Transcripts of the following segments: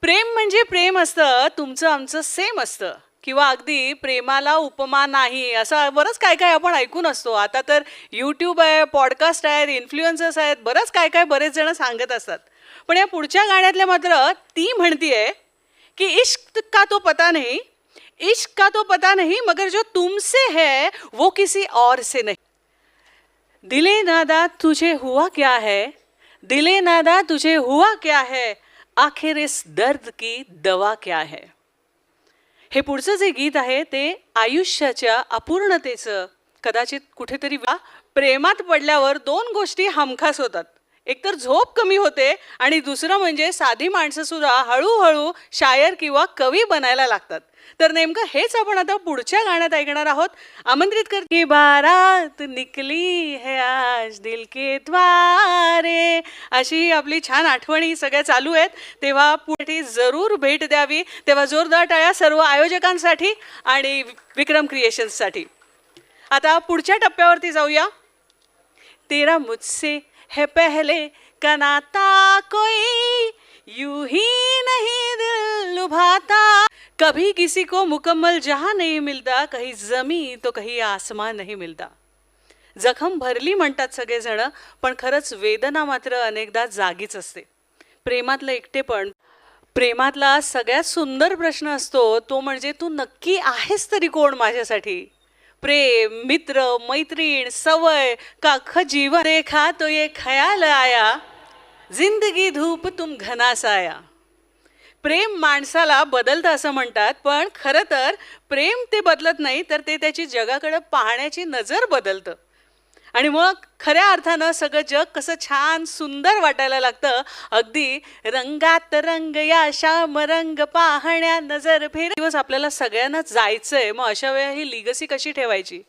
प्रेम म्हणजे प्रेम असतं, तुमचं आमचं सेम असतं किंवा अगदी प्रेमाला उपमा नाही, असं बरंच काय काय आपण ऐकून असतो. आता तर यूट्यूब आहे, पॉडकास्ट आहेत, इन्फ्लुएन्सर्स आहेत, बरंच काय काय बरेच जण सांगत असतात. पण या पुढच्या गाण्यातल्या मात्र ती म्हणतीये की इश्क का तो पता नहीं, इश्क का तो पता नहीं, मगर जो तुमसे है वो किसी और से नहीं. दिले नादा तुझे हुआ क्या है, दिले नादा तुझे हुआ क्या है, आखिर इस दर्द की दवा क्या है. हे पुढचं जे गीत आहे ते आयुष्याच्या अपूर्णतेचं कदाचित कुठेतरी प्रेमात पडल्यावर दोन गोष्टी हमखास होतात. एकतर झोप कमी होते आणि दुसरं म्हणजे साधी माणसं सुद्धा हळूहळू शायर किंवा कवी बनायला लागतात. तर नेमकं हेच आपण आता पुढच्या गाण्यात ऐकणार आहोत. आमंत्रित कर की बारात निकली है आज दिल के द्वारे, अशी आपली छान आठवणी सगळ्या चालू आहेत. तेव्हा पुढे जरूर भेट द्यावी. तेव्हा जोरदार टाळ्या सर्व आयोजकांसाठी आणि विक्रम क्रिएशन्ससाठी. आता पुढच्या टप्प्यावरती जाऊया. तेरा मुझसे है पहले का नाता, कोई यूं ही नहीं दिल लुभाता, कभी किसी को मुकम्मल जहां नहीं मिलता, कहीं जमी तो कहीं आसमान नहीं मिलता. जखम भरली म्हणतात सगळेजण, पण खरंच वेदना मात्र अनेकदा जागीच असते. प्रेमातलं एकटेपण, प्रेमातला सगळ्यात सुंदर प्रश्न असतो तो म्हणजे तू नक्की आहेस तरी कोण माझ्यासाठी. प्रेम, मित्र, मैत्रीण, सवय का अख्खं जीवन देखा तो ये ख्याल आया, जिंदगी धूप तुम घना साया. प्रेम माणसाला बदलतं असं म्हणतात, पण खरं तर प्रेम ते बदलत नाही, तर ते त्याची जगाकडे पाहण्याची नजर बदलतं. आणि मग खऱ्या अर्थानं सगळं जग कसं छान सुंदर वाटायला लागतं. अगदी रंगात रंग या श्याम रंग पाहण्या नजर फेर. दिवस आपल्याला सगळ्यांना जायचंय, मग अशा वेळा ही लिगसी कशी ठेवायची.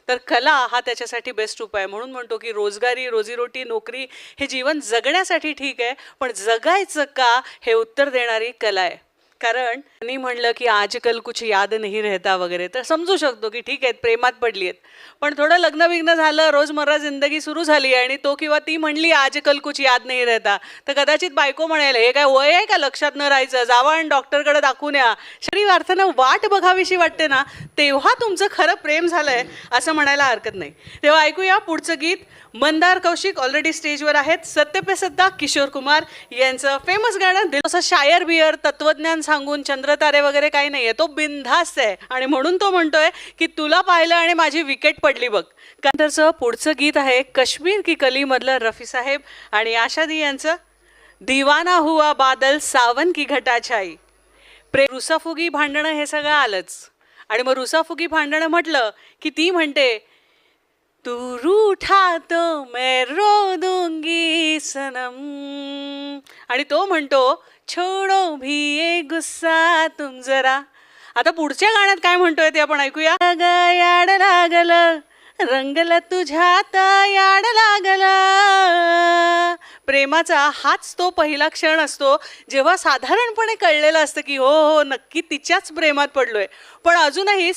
तर कला हा त्याच्यासाठी बेस्ट उपाय. म्हणून म्हणतो की रोजगारी, रोजीरोटी, नोकरी हे जीवन जगण्यासाठी ठीक आहे, पण जगायचं का हे उत्तर देणारी कला आहे. कारण त्यांनी म्हणलं की आजकाल कुछ याद नाही रहता वगैरे, तर समजू शकतो की ठीक आहे प्रेमात पडली आहेत, पण थोडं लग्न विग्न झालं, रोजमर्रा जिंदगी सुरू झाली आणि तो किंवा ती म्हणली आजकाल कुछ याद नाही रहता, तर कदाचित बायको म्हणायला हे काय वय आहे का लक्षात न राहायचं, जावा आणि डॉक्टरकडे दाखवून या. शरीर अर्थानं वाट बघावीशी वाटते ना, तेव्हा तुमचं खरं प्रेम झालंय असं म्हणायला हरकत नाही. तेव्हा ऐकूया पुढचं गीत. मंदार कौशिक ऑलरेडी स्टेजवर आहेत. सत्य पे सत्ता किशोर कुमार यांचं फेमस गाणं. असं शायर बियर तत्वज्ञान सांगून चंद्रतारे वगैरे काही नाहीये, तो बिनधास्त आहे आणि म्हणून तो म्हणतोय की तुला पाहिलं आणि माझी विकेट पडली बघ. त्यानंतरचं पुढचं गीत आहे काश्मीर की कली मधलं रफी साहेब आणि आशादी यांचं दीवाना हुआ बादल सावन की घटाछाई. रुसाफुगी भांडणं हे सगळं आलंच. आणि मग रुसाफुगी भांडणं म्हटलं की ती म्हणते तू रूठा तो मैं रो दूंगी सनम, आणि तो म्हणतो छोड़ो भी ये गुस्सा तुम जरा. आता पुढच्या गाण्यात काय म्हणतोय ते आपण ऐकूया. याड लागलं रंगला तुझ्यात याड लागला. प्रेमाचा हाच तो पहिला क्षण असतो जेव्हा साधारणपणे कळलेलं असतं की हो हो नक्की तिच्याच प्रेमात पडलोय, पण अजूनही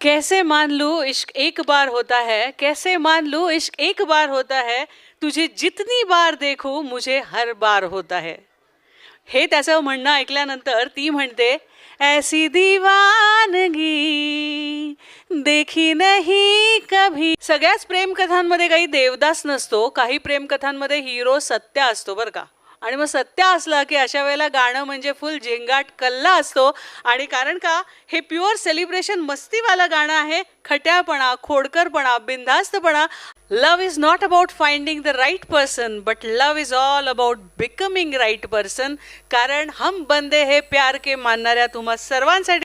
कैसे मान लूँ इश्क एक बार होता है, कैसे मान लूँ इश्क एक बार होता है, तुझे जितनी बार देखूं मुझे हर बार होता है. हे त्याचं म्हणणं ऐकल्यानंतर ती म्हणते ऐसी दीवानगी देखी नहीं कभी. सगळ्याच प्रेमकथांमध्ये काही देवदास नसतो, काही प्रेमकथांमध्ये हिरो सत्य असतो बरं का. आणि मग सत्य असलं की अशा वेळेला गाणं म्हणजे फुल झिंगाट कल्ला असतो. आणि कारण का हे प्युअर सेलिब्रेशन मस्तीवालं गाणं आहे. खट्यापणा, खोडकरपणा, बिनधास्तपणा. Love is not about finding the right person, but love is all about becoming right person. कारण हम बंदे हे प्यार के मानणाऱ्या तुम्हा सर्वांसाठी